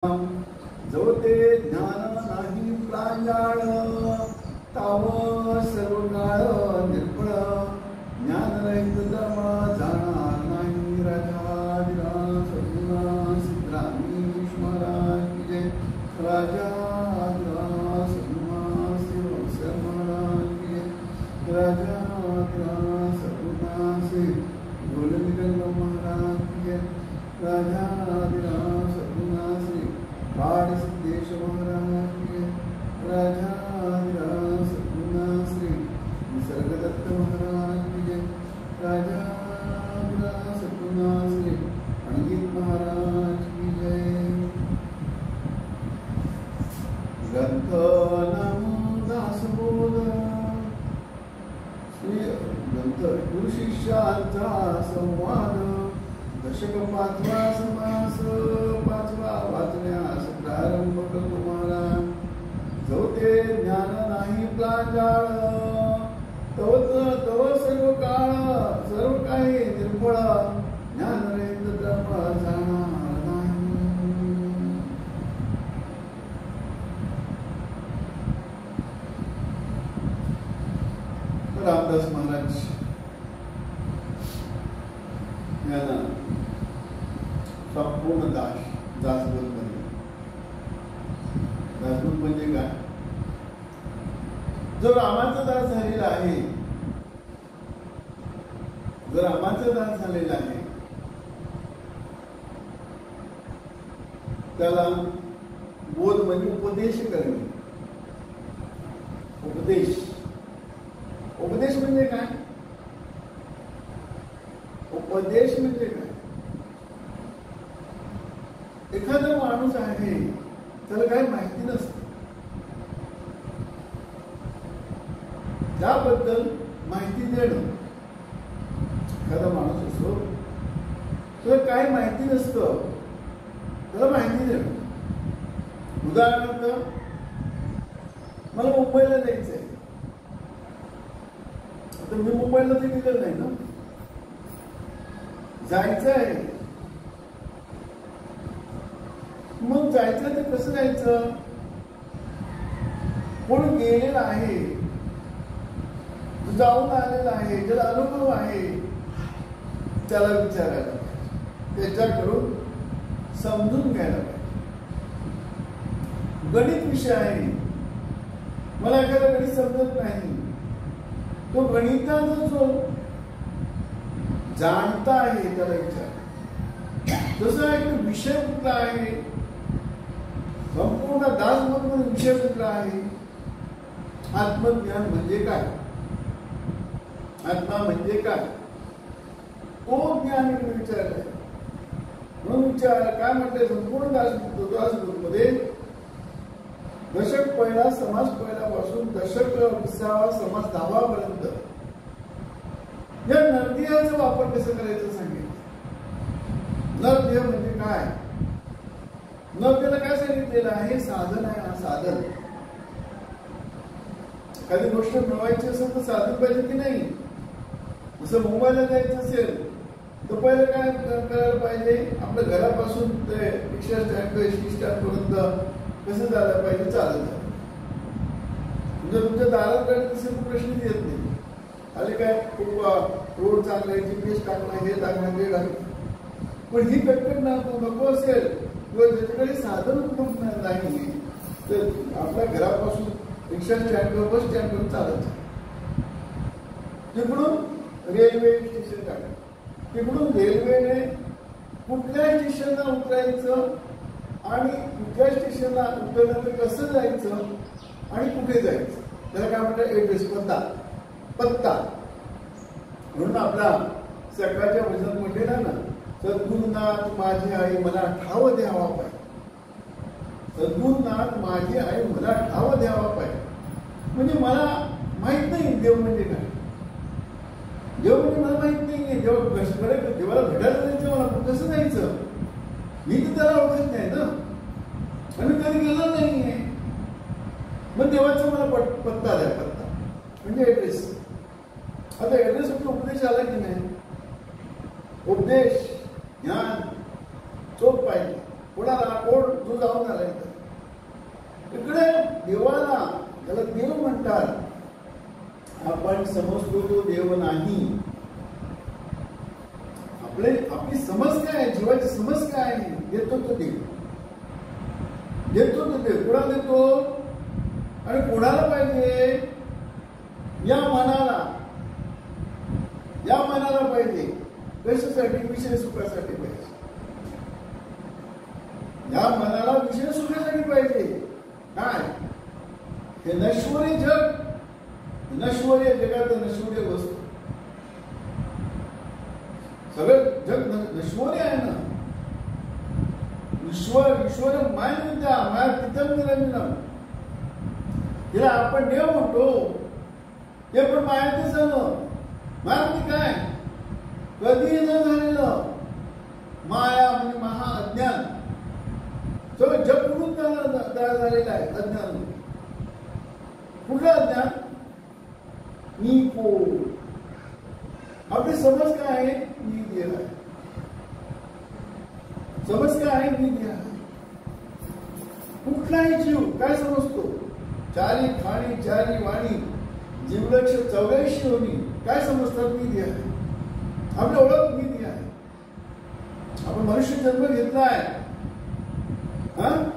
जो ते ज्ञान नाही प्रांजळ ताव सर्व काळ निर्फळ ज्ञान रहित धर्म जाणार नाही राजाधिराज सद्गुणा सिद्धरामेश महाराज की जय राजाधिराज सद्गुणा श्री महाराज की जय राजाधिराज सद्गुणा श्री गोलनिकल महाराज की जय राजाधिराज सद्गुणा श्री पाड सिद्धेश महाराज की जय राजाधिराज सद्गुणा श्री निसर्गदत्त महाराज की जय राजाधिराज सद्गुणा श्री अंकित महाराज की जय ग्रंथ नाम दासबोध श्री ग्रंथ गुरु शिष्याचा संवाद दशक पाचवा समास पाचवा वाचण्यास प्रारंभ करतो महाराज. जो ते ज्ञान नाही प्रांजळ तव सर्व काळ सर्व काही निर्फळ ज्ञान रहित धर्म जाणार नाही. रामदास महाराज यांना संपूर्ण दासबोध म्हणजे काय? जो रामाचा दास झालेला आहे, जो रामाचा दास झालेला आहे त्याला बोध म्हणजे उपदेश करणे. उपदेश म्हणजे काय? उपदेश म्हणजे काय? एखादा माणूस आहे त्याला काही माहिती नसते, त्याबद्दल माहिती देणं. एखादा माणूस असतो त्याला काही माहिती नसतं, त्याला माहिती देणं. उदाहरणार्थ मला मुंबईला जायचंय, आता मी मुंबईला ते गेलेलं नाही ना, जायचं आहे. मग जायचं ते कसं जायचं? कोण गेलेलं आहे, जाऊन आलेला आहे, ज्याला अनुभव आहे त्याला विचारायला पाहिजे, त्याच्याकडून समजून घ्यायला पाहिजे. गणित विषय आहे, मला एखादा गणित समजत नाही, तो गणिताचा जो जाणता आहे त्याला विचार. जसं एक विषय कुठला आहे, संपूर्ण दासबोध विषय कुठला आहे? आत्मज्ञान म्हणजे काय? आत्मा म्हणजे काय? तो ज्ञान विचारलाय. म्हणून विचार काय म्हटलंय? संपूर्ण दासबोध मध्ये दशक पहिला समास पहिल्यापासून दशक 20वा समास 10वा पर्यंत या नरदेहाचा वापर कसं करायचं सांगितलं. नरदेह म्हणजे काय? नरदेहाला काय सांगितलेलं आहे? साधन आहे. हा साधन. एखादी गोष्ट मिळवायची असेल तर साधन पाहिजे की नाही? जसं मुंबईला जायचं असेल तर पहिलं काय करायला पाहिजे? आपल्या घरापासून ते रिक्षा स्टँड ते एसटी स्टँड पर्यंत कसं जायला पाहिजे? चालत जायला. म्हणजे तुमच्या दारात गाडी तसे प्रश्न येत नाही. आले काय खूप रोड चांगला आहे, GPS टाकणं, हे टाकणं, ते टाकणं. पण ही कटकट नको असेल किंवा ज्याच्याकडे साधन उपलब्ध नाही तर आपल्या घरापासून रिक्षा स्टँडवर बस स्टँडवर चालत जाईल. तिकडून रेल्वे स्टेशन टाका. तिकडून रेल्वेने कुठल्या स्टेशनला उतरायचं आणि कुठल्या स्टेशनला उतरल्यानंतर कसं जायचं आणि कुठे जायचं त्याला काय म्हणतात? ऍड्रेस, पत्ता. म्हणून आपला सकाळच्या भजन मध्ये ना, सद्गुरुनाथ माझी आई मला ठाव द्यावा पाहिजे. सद्गुरुनाथ माझी आई मला ठाव द्यावा पाहिजे. म्हणजे मला माहित नाही देव म्हणजे काय. देव म्हणजे मला माहित नाहीये. देवाला भेटायला जायचं, मला कसं जायचं? मी तर त्याला ओळखत नाही ना, आणि कधी गेलं नाहीये. मग देवाचा मला पत्ता द्या. पत्ता म्हणजे ऍड्रेस. आता ऍड्रेस उपदेश आला की नाही? उपदेश ज्ञान चोख पाहिजे. कोणाला कोण जो जाऊन पाहून आलाय. इकडे देवाला, त्याला देव म्हणतात, आपण समजतो तो देव नाही. आपली समज काय आहे, जीवाची समज काय आहे, देतो तो देव. देतो तो देव. कोणाला देतो आणि कोणाला पाहिजे? या मनाला पाहिजे. कशासाठी? विषय सुखासाठी पाहिजे. या मनाला विषय सुखासाठी पाहिजे. काय? हे नश्वरी जग, नश्वरी जगात नश्वरी वस्तू, सगळं जग नश्वरी आहे ना. ईश्वर माय विद्या माय पितम निरंजनम. तिला आपण देव म्हणतो, ते पण मायातच झालं. माया म्हणजे काय? कधी न झालेलं. माया म्हणजे महा अज्ञान. सगळं जग कुठून तयार झालेलं आहे? अज्ञान. कुठलं अज्ञान? मी कोण? आपली समज काय आहे? मी देव आहे. समज काय आहे? मी देव आहे. कुठलाही जीव काय समजतो? चारी खाणी चारी वाणी जीवलक्ष 84 होणी काय समजतात? मी देव आहे. आपली ओळख मी देव आहे. आपण मनुष्य जन्म घेतलाय.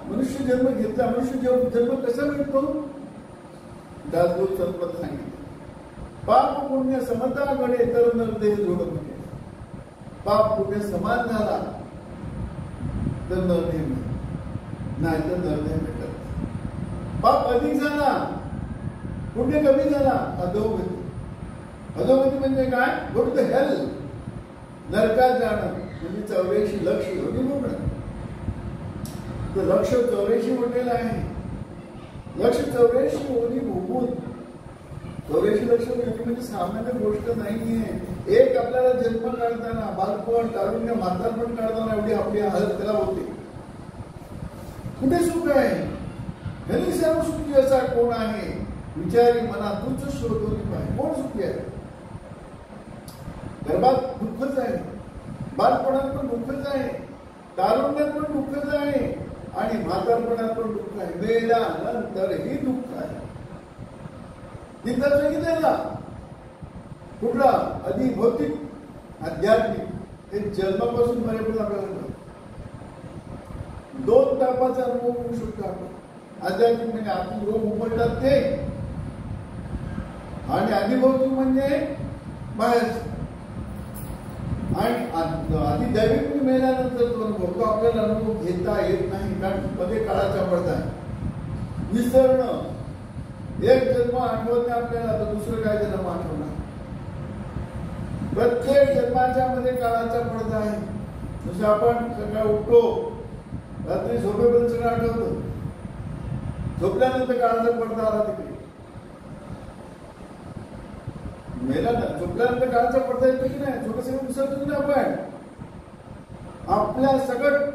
मनुष्य जन्म घेतला. मनुष्य जन्म कसा मिळतो? दासबोध संपत सांगितलं. पाप पुण्य समता घडे तर नरदेह जोड म्हणे. पाप पुण्य समान झाला तर नरदेह मिळत, नाही तर नरदेह भेटत. पाप अधिक झाला, पुण्य कमी झाला, अधोगती. अधोगती म्हणजे काय? Go to the hell. नरकात जाणं म्हणजे 84 लक्ष योनी भोगणं. तर लक्ष 84 म्हटलेलं आहे. लक्ष 84 योनी भोगून 84 लक्ष म्हणजे सामान्य गोष्ट नाहीये. एक आपल्याला जन्म काढताना, बालपण, तारुण्य, म्हातारपण काढताना एवढी आपली हालत त्याला होते. कुठे सुख आहे? घरी सर्व सुखी असा कोण आहे? विचारी मना तुझ शोधून पाहिजे. कोण सुखी आहे? गर्भात दुःखच आहे, बालपणात पण दुःखच आहे, तारुण्यात पण दुःखच आहे आणि म्हातारपणात पण दुःख आहे. मेल्यानंतरही दुःख आहे. निंदाचं किती कुठला? अधिभौतिक, आध्यात्मिक. हे जन्मापासून मरेपर्यंत आपल्याला 2 तापाचा अनुभव होऊ शकतो आपण. आध्यात्मिक म्हणजे आपण रोग उमटतात ते, आणि अधिभौतिक म्हणजे बाहेर. आणि अधिदैविक म्हणजे मेल्यानंतर तो अनुभव, तो आपल्याला अनुभव घेता येत नाही. कारण मध्ये काळाचा पडदा आहे. विसरणं. एक जन्म आठवत नाही आपल्याला, तर दुसरं काय जन्म आठवणार? प्रत्येक जन्माच्या मध्ये काळाचा पडदा आहे. जसं आपण सकाळी उठतो, रात्री झोपेपर्यंत सगळं आठवतं, झोपल्यानंतर काळाचा पडदा आला तिकडे. झोपल्यानंतर काळाचा पडदा येतो की नाही? झोपे सगळं विसरतो ना आपण. आपल्या सगळं,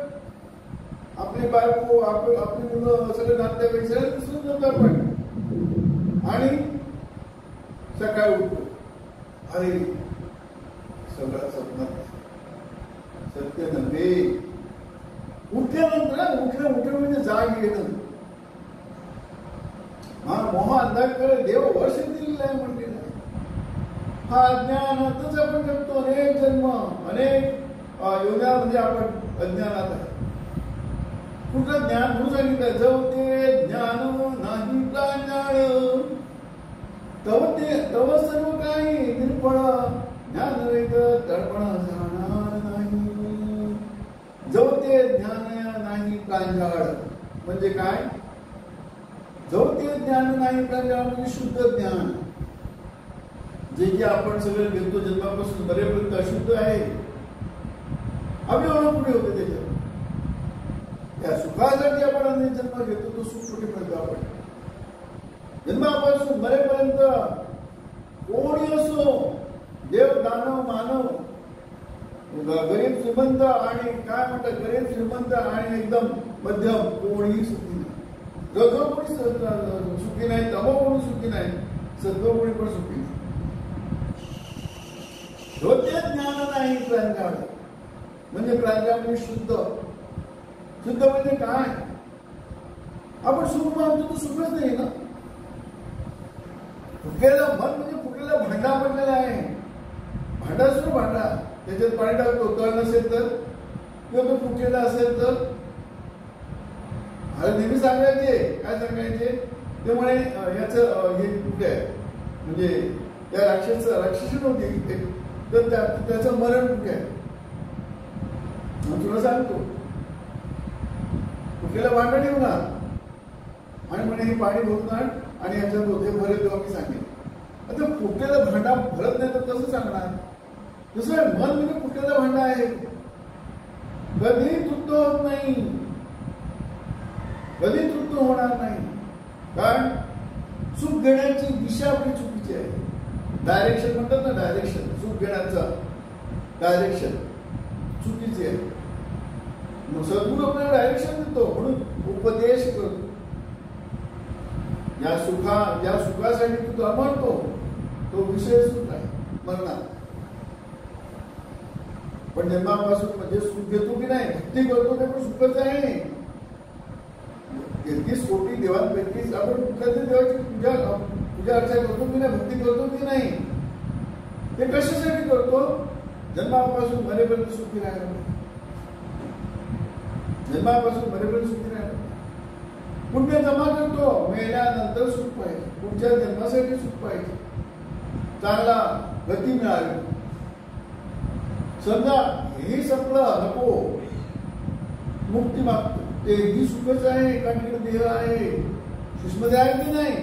आपली बायको, आपली मुलं, सगळं नातेवाईक सगळं विसरून जातो आपण. आणि सकाळी उठतो, अरे सगळं स्वप्नात, सत्य नव्हे. उठल्यानंतर उठलं म्हणजे जाग येणं. मोह अंधाकडे देव वर्ष दिलेला आहे म्हणलेला आहे. हा अज्ञानातच आपण जगतो. अनेक जन्म, अनेक योगामध्ये आपण अज्ञानात आहे. कुठलं ज्ञान म्हणून सांगितलं? जव ते ज्ञान नाही प्रांजळ, तव सर्व काही निर्फळ. ज्ञान रहित तळपण जाणार नाही. जव ते ज्ञान नाही प्रांजळ म्हणजे काय? जव ते ज्ञान नाही प्रांजळ म्हणजे शुद्ध ज्ञान. जे आपण सगळं घेतो जन्मापासून मरेपर्यंत अशुद्ध आहे. आपली ओळख कुठे होते त्याच्यात? त्या सुखासाठी आपण अनेक जन्म घेतो. तो सुख कुठे मिळतो? आपण जन्मापासून मरेपर्यंत कोणी असो, देव दानव मानव, गरीब श्रीमंत आणि काय म्हणतात, गरीब श्रीमंत आणि एकदम मध्यम, कोणीही सुखी नाही. जो कोणी सुखी नाही, तमो कोणी सुखी नाही, सत्व कोणी पण सुखी नाही. धोते ज्ञान नाही प्रांजळ म्हणजे प्रांजळ म्हणजे शुद्ध. शुद्ध म्हणजे काय? आपण सुख मानतो तर सुखच नाही ना. फुटलेलं मन म्हणजे फुटलेला भांडा पडलेला आहे. भांडा असतो भांडा, त्याच्यात पाणी टाकतो, तळ नसेल तर किंवा तो फुटलेला असेल तर. मला नेहमी सांगायचे, काय सांगायचे ते म्हणे याचं हे कुठे आहे, म्हणजे त्या राक्षसी नव्हती तर त्याचं मरण कुठे आहे. मग तुला सांगतो, फुटलेला भांडा ठेवणार आणि म्हणे हे पाणी भरणार आणि याच्यात होते भरेल तेव्हा मी सांगेन. आता फुटलेला भांडा भरत नाही तर कसं सांगणार. दुसरं मन म्हणजे फुटलेला भांडा आहे, कधी तृप्त होत नाही, कधी तृप्त होणार नाही. कारण सुख घेण्याची दिशा आपली चुकीची आहे. डायरेक्शन म्हणतात ना, डायरेक्शन सुख घेण्याचं डायरेक्शन चुकीची आहे. मग सद्गुरू आपल्याला डायरेक्शन देतो म्हणून उपदेश करतो. ज्या सुखासाठी तू म्हणतो तो विषय सुख आहे मरणार. पण जन्मापासून म्हणजे सुख घेतो की नाही, भक्ती करतो ते पण सुखच आहे. 33 कोटी देवांपैकी आपण कुठल्या देवाची पूजा अर्चा करतो की नाही, भक्ती करतो की नाही, ते कशासाठी करतो. जन्मापासून मरेपर्यंत सुखी राहिलं, जन्मापासून मरेपर्यंत सुखी राहिलं. पुण्य जमा करतो, मेल्यानंतर सुख पाहिजे, पुढच्या जन्मासाठी सुख पाहिजे, चांगला गती मिळाली. समजा हेही संपलं नको, मुक्ती मागतो, तेही सुखच आहे. कारण तिकडे देह आहे, सूक्ष्मदेह आहे की नाही.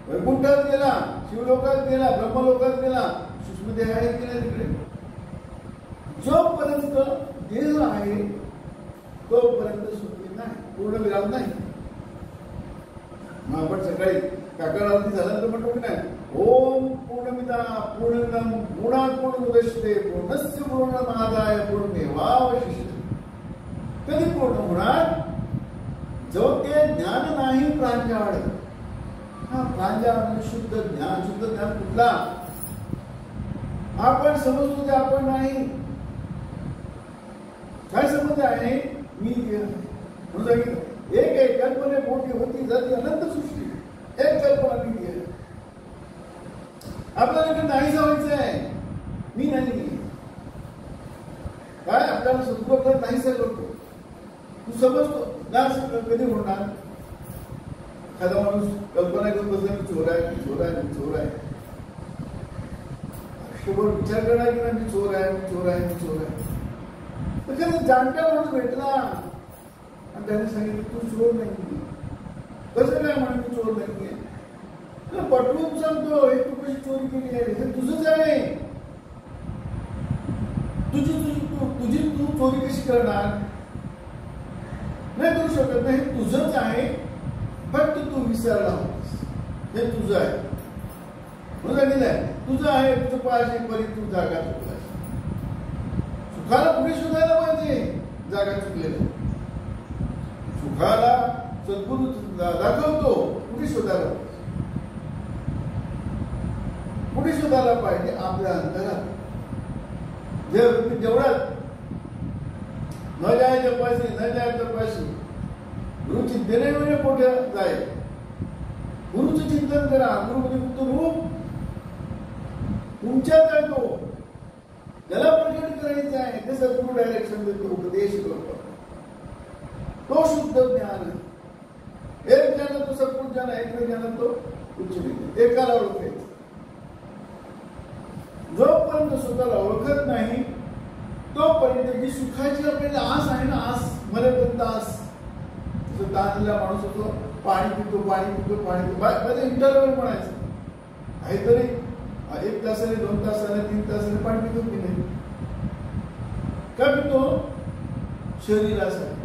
वैकुंठात गेला, शिवलोकात गेला, ब्रह्मलोकात गेला, सूक्ष्मदेह आहे की नाही तिकडे. जोपर्यंत देह आहे तोपर्यंत सुखी नाही, पूर्ण विराम नाही. मग आपण सकाळी काकड आरती झाल्यानंतर म्हणतो की नाही, ओम पूर्णमिदा पूर्णमिदं पूर्णात् पूर्णमुदच्यते पूर्णस्य पूर्णमादाय पूर्णमेवावशिष्यते. कधी पूर्ण होणार, जो ते ज्ञान नाही प्रांजळ. हा प्रांजळ म्हणजे शुद्ध ज्ञान. शुद्ध ज्ञान कुठला, आपण समजतो ते आपण नाही. काय समज आहे, मी म्हणून सांगितलं एक कल्पने मोठी होती जाती अनंत सृष्टी, एक कल्पना मी आहे. आपल्याला नाही जायचं आहे, मी नाही. काय आपल्याला सद्गुरू आपल्याला नाही करतो. तू समजतो ना कधी होणार. एखादा माणूस कल्पना करून बसला की चोर आहे, चोर आहे, चोर आहे. आयुष्यभर विचार करणार की नाही, चोर आहे, चोर आहे, चोर आहे. तर जाणता माणूस भेटला आणि त्याने सांगितलं तू चोर नाही. कसं काय म्हणून तू चोर नाहीये, पटवून सांगतो हे तू कशी चोरी केली आहे, हे तुझंच आहे. तुझी तू चोरी कशी करणार, नाही करू शकत नाही. हे तुझंच आहे, फक्त तू विसरला होतास. हे तुझं आहे म्हणून सांगितलंय, तुझं आहे, तुझं पाहिजे परी तू जागा चुकलाय. सुखाला कुठे शोधायला पाहिजे, जागा चुकलेली. सुखाला सद्गुरू दाखवतो, कुठे शोधायला पाहिजे, कुठे शोधायला पाहिजे, आपल्या अंतरात. जेवढ्यात न जाय तपासी, न जाय तपासी, गुरु चिंतने म्हणजे मोठ्या जाय. गुरुचं चिंतन करा. गुरु म्हणजे रूप तुमच्यात आहे, तो ज्याला प्रकट करायचं आहे ते सद्गुरू डायरेक्शन देतो, उपदेश करतो. तो शुद्ध ज्ञान आहे. एक ज्ञान तो सद्गुरू ज्ञान, एक ज्ञान तो उच्च विज्ञान. एकाला ओळखायचं. जोपर्यंत स्वतःला ओळखत नाही तोपर्यंत जी सुखाची आपल्याला आस आहे ना, आस मरेपर्यंत आस. जसं ताणलेला माणूस होतो, पाणी पितो, पाणी पितो, पाणी पितो. माझं इंटरव्हल म्हणायचं, काहीतरी 1 तासाने, 2 तासाने, 3 तासाने पाणी पितो की नाही. का पितो, शरीरासाठी.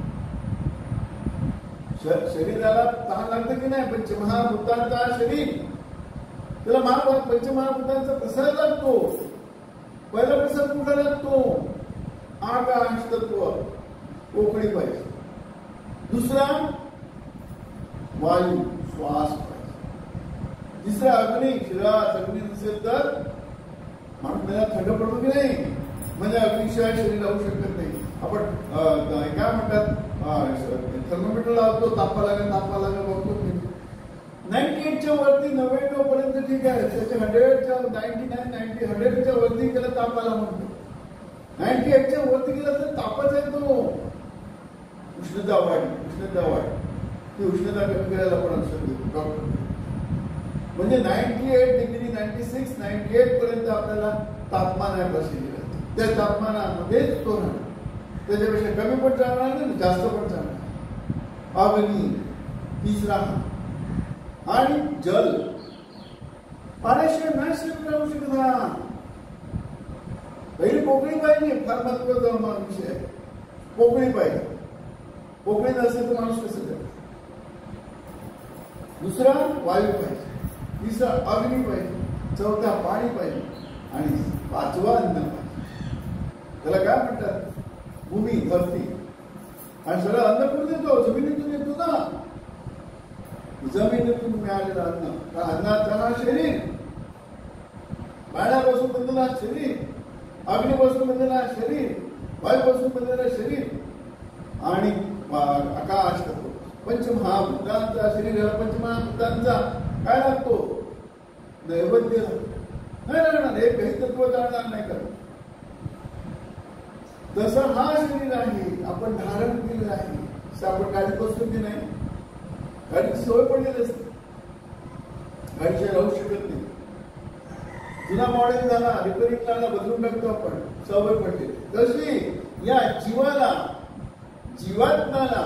शरीराला तहान लागतं की नाही. पंचमहाभूतांचा शरीर, त्याला पंचमहाभूतांचा प्रसाद लागतो. पहिला प्रसाद कुठला लागतो, आकाश तत्व, पोकळी पाहिजे. दुसरा वायू, श्वास पाहिजे. तिसरा अग्नी, शरीरात अग्नी नसेल तर माणूस त्याला थंड पडतो की नाही. म्हणजे अग्निशिवाय शरीर राहू शकत नाही. आपण काय म्हणतात, थर्मोमीटर लावतो, तापा लागा बघतो. 98च्या वरती 99 पर्यंत ठीक आहे. त्याच्या 100च्या 99 100च्या वरती गेला तापाला म्हणतो. 98च्या वरती गेला तर तापच येतो. उष्णता वाढ ती उष्णता कमी करायला पण औषध डॉक्टर. म्हणजे 98 डिग्री 96 98 पर्यंत आपल्याला तापमान आहे शरीरात. त्या तापमानामध्येच तो राहणार. त्याच्यापेक्षा कमी पण चालणार नाही, जास्त पण चालणार. अग्नी तिसरा. आणि जल. पाण्याशिवाय नाही शरीर राहू शकत. पहिली पोकळी पाहिजे, फार महत्वाचा विषय आहे. पोकळी पाहिजे. पोकळी नसेल तर माणूस कसं करतो. दुसरा वायू पाहिजे. तिसरा अग्नी पाहिजे. चौथा पाणी पाहिजे. आणि पाचवा अन्न पाहिजे. त्याला काय म्हणतात? भूमी, धरती. आणि सगळं अन्न कुठून येतो? जमिनीतून येतो ना. जमिनीतून मिळालेलं अन्न. अन्नाचा शरीर. पाण्यापासून बनलेला शरीर, अग्नीपासून बनलेला शरीर, वायूपासून बनलेलं शरीर आणि आकाश करतो. पंचमहाभूतांचा शरीराला पंचमहाभूतांचा काय लागतो? नैवेद्य नाही लागणार. हे काही तत्व जाणणार नाही करत. तसं हा शरीर आहे. आपण धारण केलेलं आहे. आपण गाडीत बसतो की नाही? गाडीची सवय पडलेली असते. गाडीशिवाय राहू शकत नाही. जुना मॉडेल झाला, रिपेरिंग झाला, बदलून टाकतो आपण. सवय पडली. तशी या जीवात्म्याला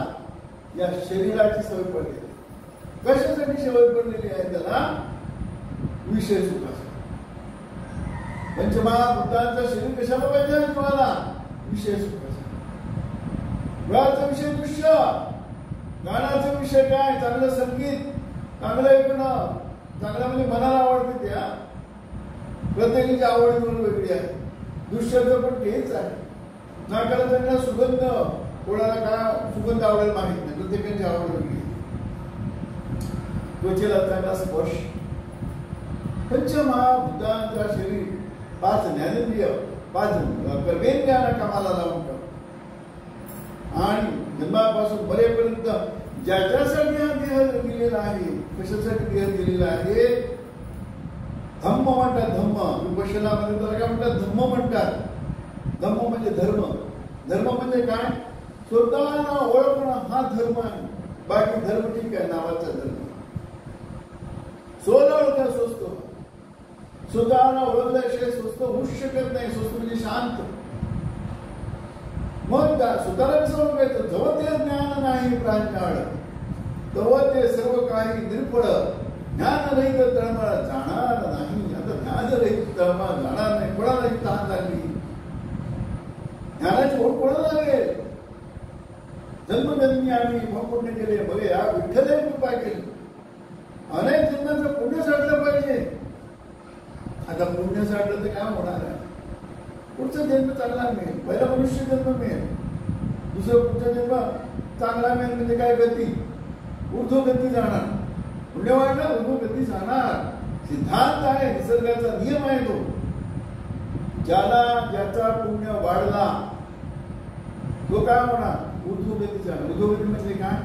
या शरीराची सवय पडलेली. कशासाठी सवय पडलेली आहे? त्याला विषय सुखाचा. पंचमहाभूतांचा शरीर कशाला पाहिजे? तुम्हाला विषय सुखाचा. मुळाचा विषय दृश्य. गाण्याचा विषय काय? चांगलं संगीत, चांगलं ऐकणं. चांगलं म्हणजे मनाला आवडते. त्या प्रत्येकाची आवड वेगळी आहे. दृश्याचं पण तेच आहे. नाकाला त्यांना सुगंध, कोणाला काय सुगंध आवडेल माहित नाही. प्रत्येकाची आवड वेगळी. त्वचेला त्यांना स्पर्श. पंचमहाभूतांचा शरीर, 5 ज्ञानेंद्रिय, 5 कर्मेंद्रियांना कामाला लावून टाकतो. आणि जन्मापासून मरेपर्यंत ज्याच्यासाठी हा देह दिलेला आहे, कशासाठी देह दिलेला आहे? धम्म म्हणतात. धम्म विपश्यनामध्ये त्याला काय म्हणतात? धम्म म्हणतात. धम्म म्हणजे धर्म. धर्म म्हणजे काय? स्वतःला ओळखणं हा धर्म आहे. बाकी धर्म ठीक आहे, नावाचा धर्म. स्वतः ओळखा स्वस्त. स्वतःला ओळखल्याशिवाय स्वस्त होऊच शकत नाही. स्वस्त म्हणजे शांत. मग स्वतःला कसं ओळखायचं? जेव्हा ते ज्ञान नाही प्राज्ञाळ, तेव्हा ते सर्व काही निर्फळ. ज्ञान रहित तळमळ जाणार नाही. आता ज्ञान रहित तळमळ जाणार नाही. कोणालाही तहान लागली, ज्ञानाची ओढ कोणाला लागेल? जन्मजन्मी आम्ही पुण्य केले, बघे या विठ्ठल कृपा केली. अनेक जन्मांचं पुण्य साठलं पाहिजे. आता पुण्य साठलं तर काय होणार आहे? पुढचा जन्म चांगला मिळेल. पहिला मनुष्य जन्म मिळेल. दुसरा पुढचा जन्म चांगला मिळेल. म्हणजे काय? गती, ऊर्ध्वगती जाणार. पुण्य वाढला, ऊर्ध्वगती जाणार. सिद्धांत आहे, निसर्गाचा नियम आहे तो. ज्याचा पुण्य वाढला तो काय होणार? ऊर्ध्वगती जाणार. ऊर्ध्वगती म्हणजे काय?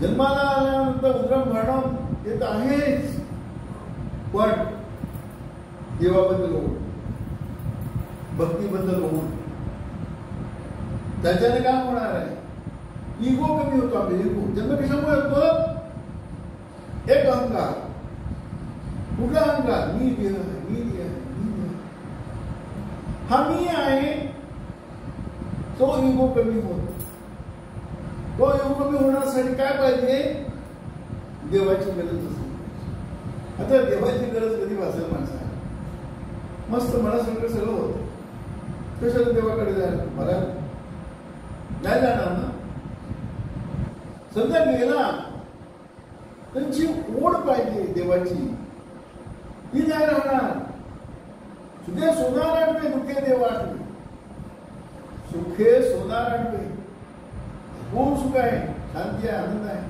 जन्माला आल्यानंतर उद्रम भरणं येत आहेच, पण देवाबद्दल होऊन, भक्तीबद्दल होऊन त्याच्याने काय होणार आहे? इगो कमी होतो. आपले इगो जन्म कशामुळे होतो? एक अहंकार. कुठला अहंकार? मी देह, मी देह, मी देह. हा मी आहे. तो इगो कमी होतो. तो इगो कमी होण्यासाठी काय पाहिजे? देवाची गरज असते. आता देवाची गरज कधी वाचेल माणसाला? मस्त मनासारखं सगळं होतं. कशाला देवाकडे जायला? मला नाही जाणार ना. समजा गेला, त्यांची ओढ पाहिजे देवाची, ती नाही राहणार. सुखे सोनार आठवे, दुःखे देव आठवे. सुखे सोनार आठवे. कोण सुख आहे? शांती आहे, आनंद आहे.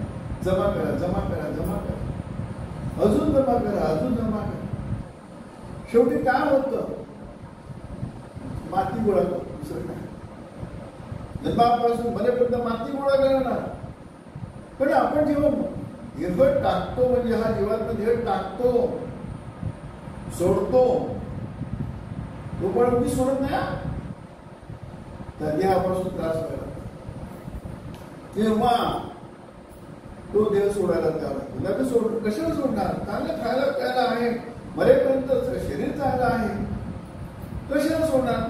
जमा करा, जमा करा, जमा करा. अजून जमा करा, अजून जमा करा. शेवटी काय होतं? माती गोळा करतो. दुसरं काय? जन्मापासून मरेपर्यंत माती गोळा करणार. पण आपण जेव्हा देह टाकतो, म्हणजे हा जीवातला देह टाकतो, सोडतो, तो पण मी सोडत नाही. त्या देहापासून त्रास व्हायला तेव्हा तो देह सोडायला तयार लागतो. सोड कशाला सोडणार? चांगलं खायला प्यायला आहे, मरेपर्यंत शरीर चांगलं आहे, कशाला सोडणार?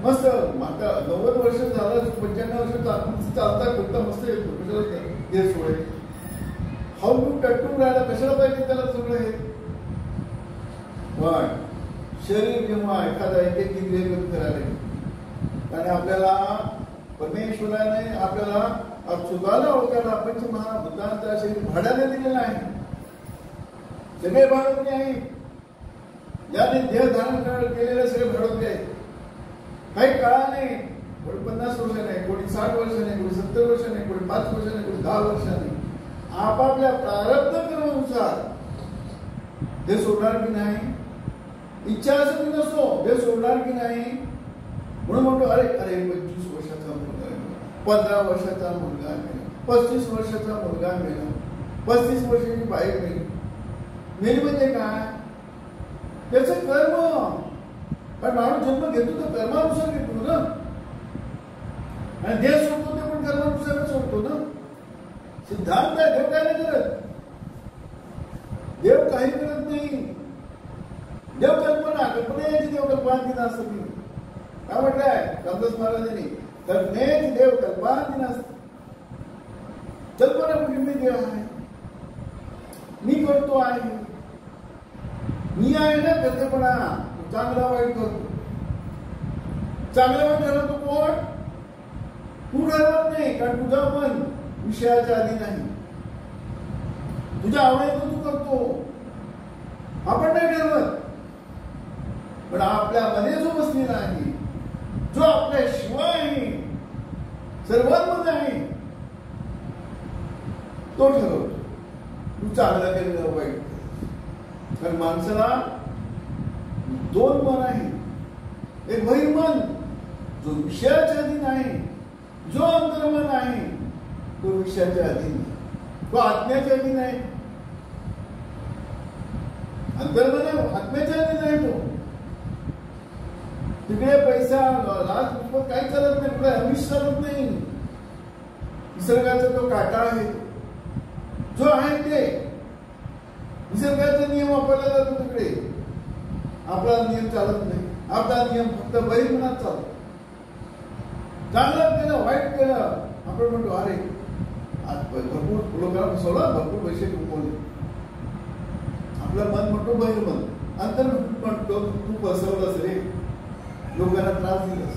मस्त आता 90 वर्ष झालं, 95 वर्ष चालता फिरता मस्त येतो, कशाला देह सोडेल? हाऊन टट्टून राहायला कशाला पाहिजे त्याला सगळं हे? पण शरीर जेव्हा एखादा एक इंद्रिय कमी करायला, आणि आपल्याला परमेश्वराने आपल्याला स्वतःला ओळखायला पंचमहाभूतांचा शरीर भाड्याने दिलेला आहे. सगळे भाडवते आहे, ज्याने देह धारण केलेले सगळे भाडवते आहे. काही काळाने, कोणी 50 वर्षाने, कोणी 60 वर्षाने, कोणी 70 वर्षाने, कोणी 5 वर्षाने, कोणी 10 वर्षाने, आपापल्या प्रारब्ध कर्मानुसार देह सोडणार की नाही, इच्छा असं की नसतो, देह सोडणार की नाही. म्हणून म्हणतो अरे अरे 25 वर्षाचा मुलगा, 15 वर्षाचा मुलगा मेला, 35 वर्षाचा मुलगा मेला, 35 वर्षाची बाई मेली म्हणजे काय? त्याचं कर्म. पण माणूस जन्म घेतो तर कर्मानुसार घेतो ना, आणि देह सोडतो ते पण कर्मानुसार सोडतो ना. सिद्धांत आहे, देव काय नाही करत, देव काही करत नाही. देव कल्पना याची देव कल्पना दिना असत. काय म्हटलंय रामदास महाराजांनी? कल्पनेची देव कल्पना दिना असत. कल्पना कुठे मी देव आहे, मी करतो आहे, मी आहे ना कर्तेपणा. चांगला वाईट करतो, चांगला वाईट ठरवतो कोण? तू ठरवत नाही, कारण तुझं मन विषयाच्या आधी नाही. तुझ्या आवडीचं तू करतो, आपण नाही ठरवत. पण आपल्यामध्ये जो बसलेला आहे, जो आपल्या शिवाय आहे, सर्वांमध्ये आहे, तो ठरवतो तू चांगलं केलेलं वाईट. कारण माणसाला 2 मन आहे. एक बहिर्मन जो विषयाच्या अधीन आहे, जो अंतर्मन आहे तो विषयाच्या अधीन, तो आत्म्याच्या अधीन आहे. अंतर्मन आत्म्याच्या अधीन आहे. तो तिकडे पैसा लाच काही चालत नाही, कुठे अमिष चालत नाही. निसर्गाचा तो काटा आहे, जो आहे ते निसर्गाचा नियम वापरला जातो. तिकडे आपला नियम चालत नाही. आपला नियम फक्त बहिर्मनात चालतो. चांगलं केलं, वाईट केलं, आपण म्हणतो अरे आज भरपूर लोकांना फसवलं, भरपूर पैसे कमवले. आपलं मन म्हणतो बहिर्मन, अंतर म्हणतो तू फसवलंस रे, लोकांना त्रास दिलास,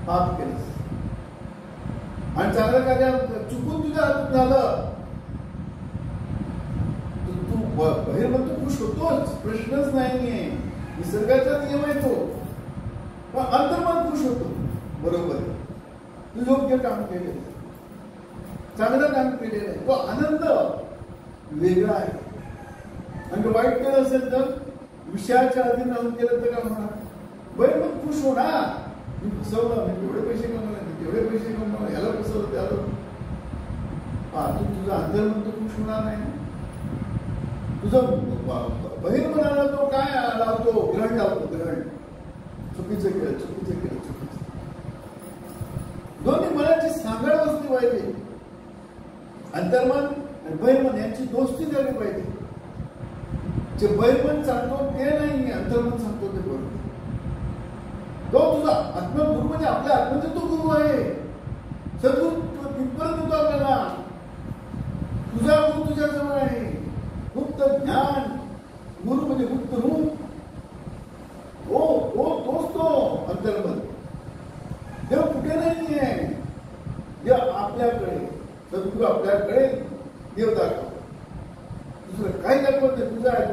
पाप केलंस. आणि चांगलं कार्य चुकून तुझ्या हातून झालं, तू बहिर्मन तू खुश होतोच, प्रश्नच नाहीये. निसर्गाचा नियम आहे तो. पण अंतर्मन खुश होतो. बरोबर, तू योग्य काम केलेलं, चांगलं काम केलेलं आहे, तो आनंद वेगळा आहे. आणि वाईट केलं असेल तर विषयाच्या अधीन राहून केलं तर काय होणार? बहिर्मन खुश होणार. मी फसवलं, मी तेवढे पैसे कमवले, मी तेवढे पैसे कमवले, याला फसवलं, त्याला. तू तुझं अंतर्मन तर खुश होणार नाही. तुझं बहिर्मनाला तो काय लावतो? ग्रहण लावतो. ग्रहण चुकीचं केलं, चुकीचं केलं, चुकीचं. दोन्ही मनाची सांगड बसली पाहिजे. अंतर्मन आणि बहिर्मन यांची दोस्ती झाली पाहिजे. जे बहिर्मन सांगतो ते नाही, अंतर्मन सांगतो ते बरोबर. तो तुझा आत्मगुरु, म्हणजे आपल्या आत्म्याचा तो गुरु आहे. सद्गुरु तिथपर्यंत होतो आपल्याला. तुझा गुरु तुझ्या जवळ आहे. गुप्त ज्ञान गुरु म्हणजे गुप्त रूप, तोच तो अंतर्मन. देव कुठे नाहीये, देव आपल्याकडे. सद्गुरु आपल्याकडे देव दाखवतो. दुसरं काय दाखवत नाही. तुझं आहे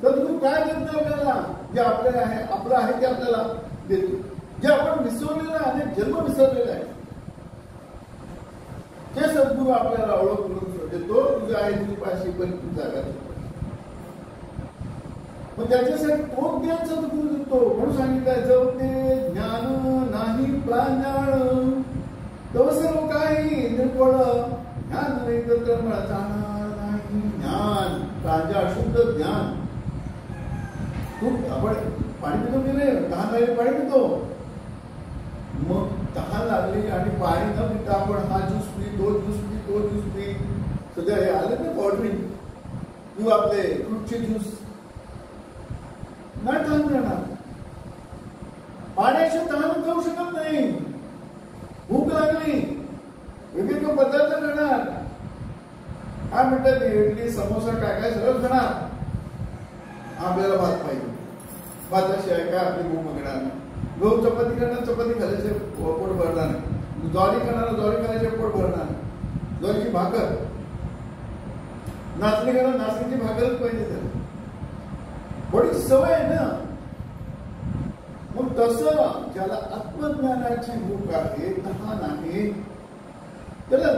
सद्गुरु काय देत नाही आपल्याला? जे आपल्याला आहे, आपलं आहे ते आपल्याला देतो. जे आपण विसरलेलं आहे, अनेक जन्म विसरलेला आहे, ते सद्गुरु आपल्याला ओळख करून देतो. तुझं आहे तुझी पाशी पण तू जागा. मग त्याच्यासाठी तो ज्ञान सद्गुरु देतो. म्हणून सांगितलं जवते ज्ञान नाही प्राज्ञान. तेव्हा सर्व काही निर्बळ ज्ञान नाही तर जाणार नाही. ज्ञान प्रांजा अशुद्ध ज्ञान. तू आपण पाणी पितो की नाही? तहान लागली पाणी पितो. मग तहान लागली आणि पाणी न पिता आपण हा ज्यूस पी, तो ज्यूस पी, तो ज्यूस पी, सध्या हे आले ना पॉड्रिंग किंवा आपले फ्रूटचे ज्यूस, नाही तहान मिळणार. पाण्याची तहान खाऊ शकत नाही. भूक लागली वेगवेगळे पदार्थ खाणार. काय म्हणतात इडली समोसा काय काय सगळं खाणार. आपल्याला भात पाहिजे. भाताशिवाय काय आपली भूक मागणार नाही. गहू चपाती करणार, चपाती खाल्याचे पोट भरणार नाही. ज्वारी करणार, ज्वारी खाल्याचे पोट भरणार नाही. ज्वारीची भाकर. नाचणी करणार, नाचणीची भाकरच पाहिजे त्याला. बडी सवय आहे ना. मग तसं ज्याला आत्मज्ञानाची भूक आहे, तहान आहे, त्याला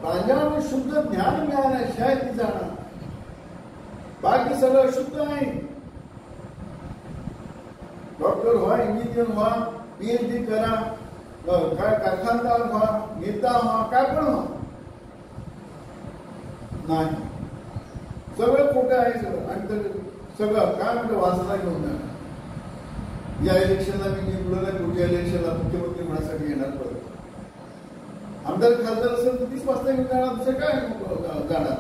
प्रांजळ शुद्ध ज्ञान मिळाल्याशिवाय ती जाणार. बाकी सगळं शुद्ध आहे. डॉक्टर व्हा, इंजिनियर व्हा, PhD करा, काय कारखानदार व्हा, नेता व्हा, काय पण व्हा, नाही. सगळं खोटं आहे सगळं. आणि सगळं काय म्हणतं वाचना घेऊन जाणार. या इलेक्शनला मी निवडलं नाही, पुढच्या इलेक्शनला मुख्यमंत्री होण्यासाठी येणार परत. आमदार खासदार असेल तर 30 वाजता घेऊन जाणार. दुसरं काय जाणार.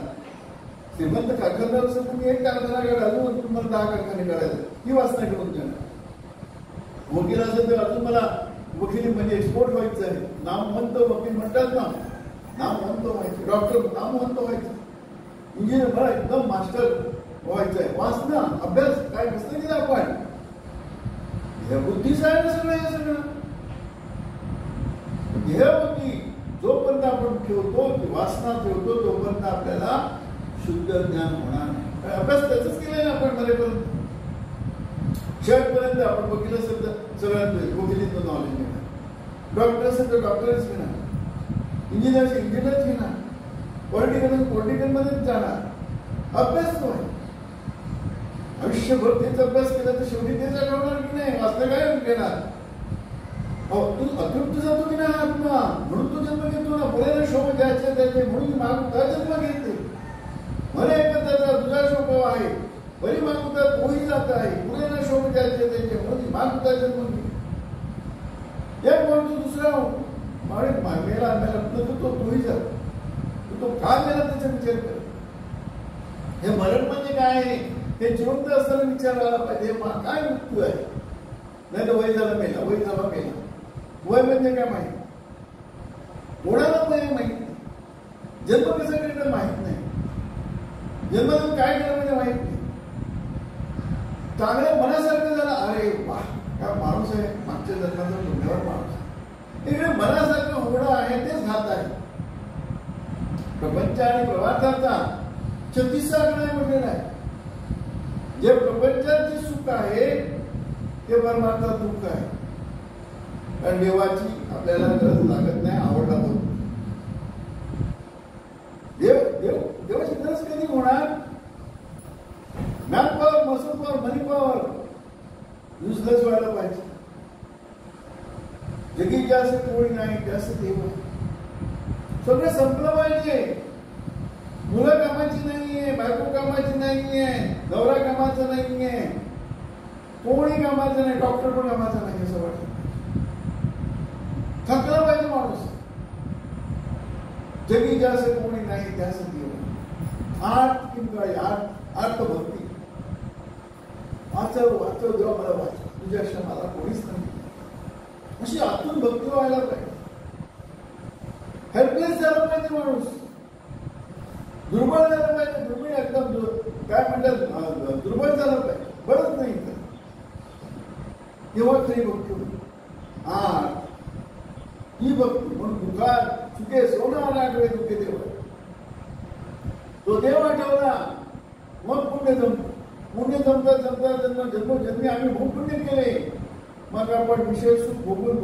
श्रीमंत कारखानदार असेल तुम्ही एक कारखाना काढा, अजून तुम्हाला 10 कारखाने काढायचे, ही वाचना घेऊन जाणार. वकील असेल तर अजून मला वकिली म्हणजे एक्सपोर्ट व्हायचं आहे. नामवंत वकील म्हणतात ना, नामवंत व्हायचं. डॉक्टर नामवंत व्हायचं. इंजिनियर मला एकदम मास्टर व्हायचं आहे. वाचना अभ्यास काय कसं केलं आपण. हे बुद्धीच आहे ना सगळं. हे सगळं हे बुद्धी जोपर्यंत आपण ठेवतो, वासना ठेवतो, तोपर्यंत आपल्याला शुद्ध ज्ञान होणार नाही. अभ्यास त्याच केलाय ना आपण मरेपर्यंत. शेवटपर्यंत आपण वकील असेल तर सगळ्यात वकिलीचं नॉलेज घेणार. डॉक्टर असेल तर डॉक्टरच घेणार. इंजिनियर असेल इंजिनियरच घेणार. पॉलिटिकल मध्येच जाणार. अभ्यास तो आहे. आयुष्यभर तेच अभ्यास केला तर शेवटी तेच आठवणार की नाही. वाचलं काय घेणार. तू अतृप्त जातो की नाही आत्मा, म्हणून तू जन्म घेतो ना. पुढे शोभ द्यायचे त्याचे म्हणून मागूता जन्म घेते. मला एकत्र तुझा शोभ आहे, बरी मागूता तोही जात आहे. पुढे न शोभ द्यायचे त्याचे म्हणून मागूता जन्म घे. एक म्हणतो दुसरा मेला मेला तोही जातो. तो का मेला त्याचा विचार कर. हे मरण म्हणजे काय आहे हे जिवंत असताना विचार आला पाहिजे. काय मृत्यू आहे. नाही तर वय झाला मेला, वय झाला मेला. वय म्हणजे काय माहिती. कोणाला वय माहित नाही. जन्म कसा केलं माहित नाही. जन्म काय केलं म्हणजे माहित नाही. चांगल्या मनासारखं झालं. अरे वा काय माणूस आहे. मागच्या जन्माचा डोंगरावर माणूस आहे. इकडे मनासारखं होणं आहे तेच घात आहे. प्रपंच आणि प्रवासाचा 36 आकडा म्हटलेला आहे. जे प्रपंचाचे सुख आहे ते परमार्थ दुःख आहे. कारण देवाची आपल्याला गरज लागत नाही. आवडला होत. देवाची गरज कधी होणार. मॅन पॉवर, मसल पॉवर, मनी पॉवर युजलेस व्हायला पाहिजे. जगी जास्त कोणी नाही जास्त देव आहे. सगळं संपलं पाहिजे. मुलं कामाची नाहीये, बायको कामाची नाहीये, नवरा कामाचा नाहीये, कोणी कामाचं नाही, डॉक्टर पण कामाचा नाही. असं वाटतं. थकला पाहिजे माणूस. जगी जास्त कोणी नाही त्यास देव. आठ किंकाळी आठ भक्ती. वाचव वाचव देवा मला वाचव. तुझ्याशिवाय मला कोणीच नाही. अशी आतून भक्ती व्हायला पाहिजे. हेल्पलेस झाला पाहिजे माणूस. दुर्बळ झालं पाहिजे. दुर्बळ एकदम काय म्हणतात दुर्बळ झालं पाहिजे. बरंच नाही तर तेव्हा तरी भक्ती होती. ही भक्ती म्हणून दुखार चुके सोनार आठवे दुखे देव. तो देव आठवला मग पुण्य जमतो. पुण्य जमता जमता जन्मोजन्मी आम्ही भूपुण्य केले. मग आपण विषय सुख भोगून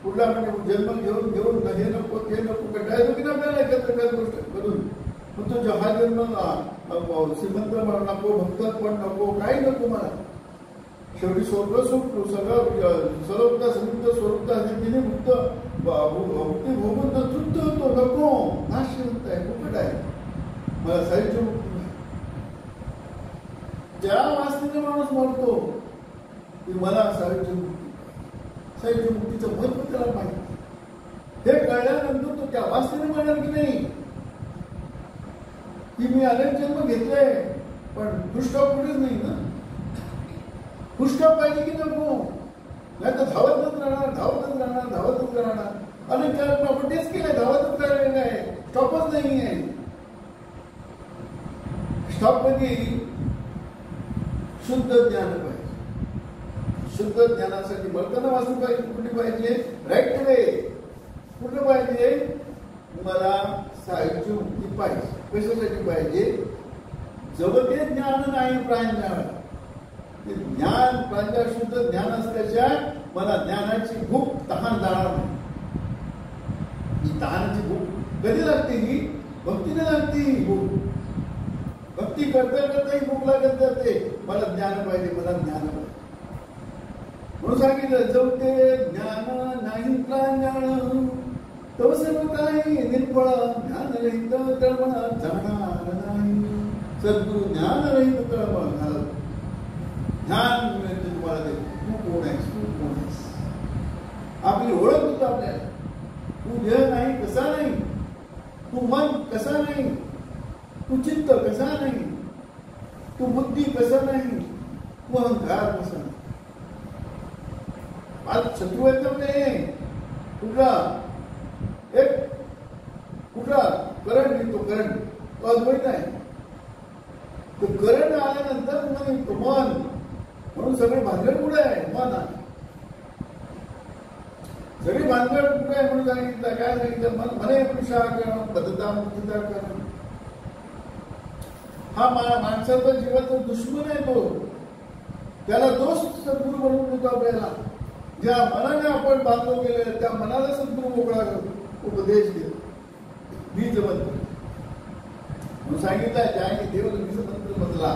पुढला म्हणजे जन्म घेऊन हे नको ते नको कटायचं की आपल्याला एकत्र काही गोष्ट करून. मग तो हा जन्म श्रीमंत नको, भक्त पण नको, काही नको मला. शेवटी स्वर्ग सुख सर्वता समुद्र स्वरूपता तिने मुक्त मुक्ती भोगून तर तृप्त होतो. नको, नाशवंत आहे, फुकट आहे, मला साहित्य मुक्ती नाही. ज्या वासनेने माणूस मरतो की मला साहित्य मुक्ती, साहित्य मुक्तीचं महत्व त्याला माहिती. हे कळल्यानंतर तो त्या वासनेने म्हणणार की नाही की मी अनेक जन्म घेतले पण पुष्टॉप कुठेच नाही ना. पुष्टॉप पाहिजे की नको, नाही तर धावतच राहणार धावतच राहणार धावतच राहणार. अनेक जन्म आपण तेच केलंय, धावतच राहिलेलं आहे, स्टॉपच नाही आहे. स्टॉप मध्ये शुद्ध ज्ञान पाहिजे. शुद्ध ज्ञानासाठी मरताना वाचून पाहिजे. कुठली पाहिजे? Right way. कुठलं पाहिजे? मला साहित्य मुक्ती पाहिजे. कशासाठी पाहिजे? जवळ ते ज्ञान नाही प्रांजळ, ते ज्ञान प्रांजळ शुद्ध ज्ञान असल्याच्या मला ज्ञानाची भूक तहान जाणार नाही. ही तहानाची भूक कधी लागते? ही भक्तीने लागते. ही भूक भक्ती करता करता ही भूक लागत जाते. मला ज्ञान पाहिजे, मला ज्ञान पाहिजे. म्हणून सांगितलं जवते ज्ञान नाही प्रांजळ तव सर्व काही निर्फळ. ज्ञान रहित तळमळ जाणार नाही. सद्गुरु ज्ञान रहित तळमळ घालत. ज्ञान मिळते तुम्हाला ते. तू कोण आहेस, तू कोण आहेस, आपली ओळख होतं आपल्याला. तू देह नाही कसा नाही, तू मन कसा नाही, तू चित्त कसा नाही, तू बुद्धी कसा नाही, तू अहंकार कसा नाही. आज शत्रू आहेत आपले. कुठला एक कुठला करंट निघतो, करंट तो अद्वैत आहे. तो करंट आल्यानंतर तुम्हाला मन, म्हणून सगळे भानगड कुठे आहे? मन आहे. सगळी भानगड कुठे आहे म्हणून सांगितलं. काय सांगितलं? मने पुरुषा करणं बद्धता मुक्तिता करणं. हा माणसाचा जीवाचा दुश्मन आहे. तो त्याला दोष सद्गुरू म्हणून देतो आपल्याला. ज्या मनाने आपण बांधलो गेले त्या मनाला सद्गुरू मोकळा उपदेश देतो. बीज मंत्र म्हणून सांगितलं. ज्याने देव बीज मंत्र मधला,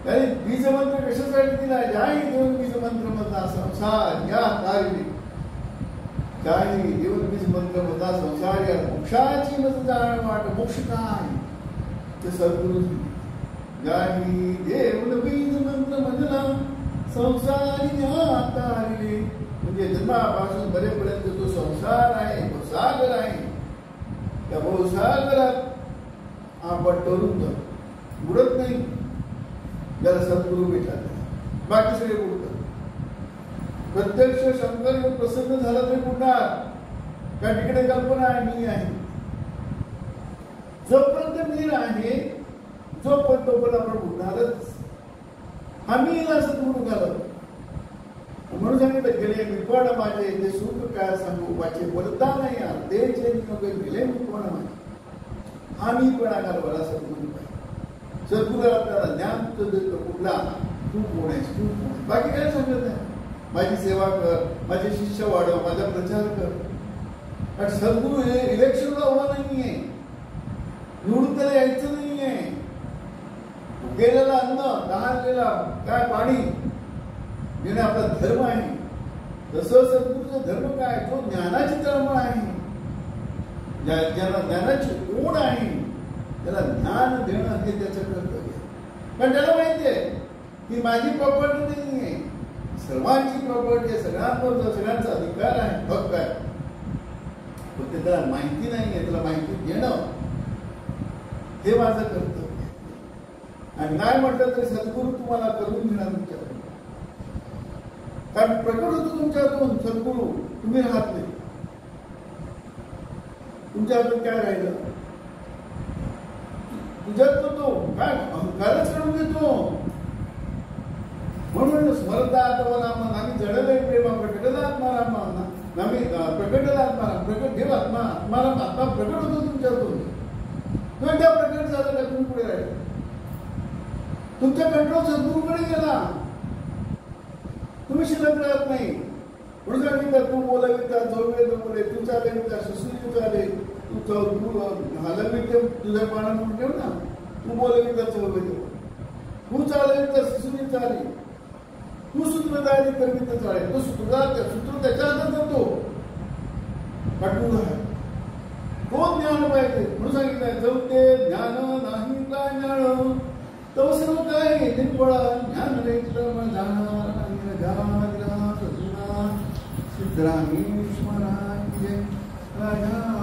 त्याने बीज मंत्र कशासाठी दिला? ज्याने देव बीज मंत्र मधला संसार या तारिणी, ज्याने देव बीज मंत्र मधला संसार या मोक्षाची मत जाण वाट. मोक्ष काय ते सद्गुरू. ज्याने देव बीज मंत्र मधला संसारी या तारिणी, म्हणजे जन्मापासून बरेपर्यंत जो संसार आहे, तो सागर आहे. त्या भवसागरात आपण तरुण बुडत नाही. ज्याला सद्गुरू भेटला बाकी सगळे बुडतात. प्रत्यक्ष शंकर प्रसन्न झाला तरी बुडणार. का तिकडे कल्पना आहे मी आहे. जोपर्यंत मी आहे जोपर्यंत तोपर्यंत आपण बुडणारच. आम्ही सद्गुरू घालत. म्हणून सांगितलं गेले मी पण माझे ते सुख काय सांगू वाचे बोलता नाही यार ते जे गेले मी पण माझे. आम्ही पण घालवायला सद्गुरू पाहिजे. सद्गुरू आपल्याला ज्ञान देतो. कुठला? तू कोण आहेस, तू कोण आहेस. बाकी काय सांगत नाही. माझी सेवा कर, माझे शिष्य वाढव, माझा प्रचार कर. कारण सद्गुरू हे इलेक्शनला उभा नाहीये, निवडून त्याला यायचं नाहीये. गेलेला अन्न, तहानलेला काय पाणी देणे आपला धर्म आहे. तसं सद्गुरूचा धर्म काय? तो ज्ञानाची तळमळ आहे. ज्याला ज्ञानाची ओढ आहे त्याला ज्ञान देणं हे त्याचं कर्तव्य. पण त्याला माहिती आहे की माझी प्रॉपर्टी नाही आहे, सर्वांची प्रॉपर्टी आहे, सगळ्यांवर सगळ्यांचा अधिकार आहे, हक्क आहे. पण ते त्याला माहिती नाही आहे. त्याला माहिती देणं हे माझं कर्तव्य. आणि नाही म्हटलं तरी सद्गुरू तुम्हाला करून घेणार तुमच्याकडे. कारण प्रकट होतो तुमच्यातून सद्गुरू. तुम्ही राहत नाही. तुमच्या हातून काय राहिलं? तुझ्यात तो काय अहंकारच करून देतो. म्हणून स्मरता आत्मा आम्ही जडलय प्रेमा प्रकटला आत्मारामा आम्ही प्रकटला आत्माराम प्रकट घेऊ आत्मा आत्मा प्रकट होतो तुमच्यातून. तुम्ही त्या प्रकट झालं का तुम्ही पुढे राहिले. तुमचा कंट्रोल सद्गुरूकडे गेला. तुम्ही शिल्लक राहत नाही. म्हणून सांगितलं तू बोलाविता जोडवे बोले, तू चालविता सुसुली चाले, तू हलविते तुझ्या पाना म्हणून ठेव ना. तू बोलाविता चौवे तू चालविता सुसुली चाले. तू सूत्रधारी तर मी तर चालेल. तो सूत्र त्याच्या हातात जातो. पाठवून तो ज्ञान पाहिजे म्हणून सांगितलंय. जवते ज्ञान नाही का ज्ञान तव सर्व काय निव्वळा ज्ञान नेत्र जाणार नाही जागला सजुना सिद्धरामेश्वरा जय राजा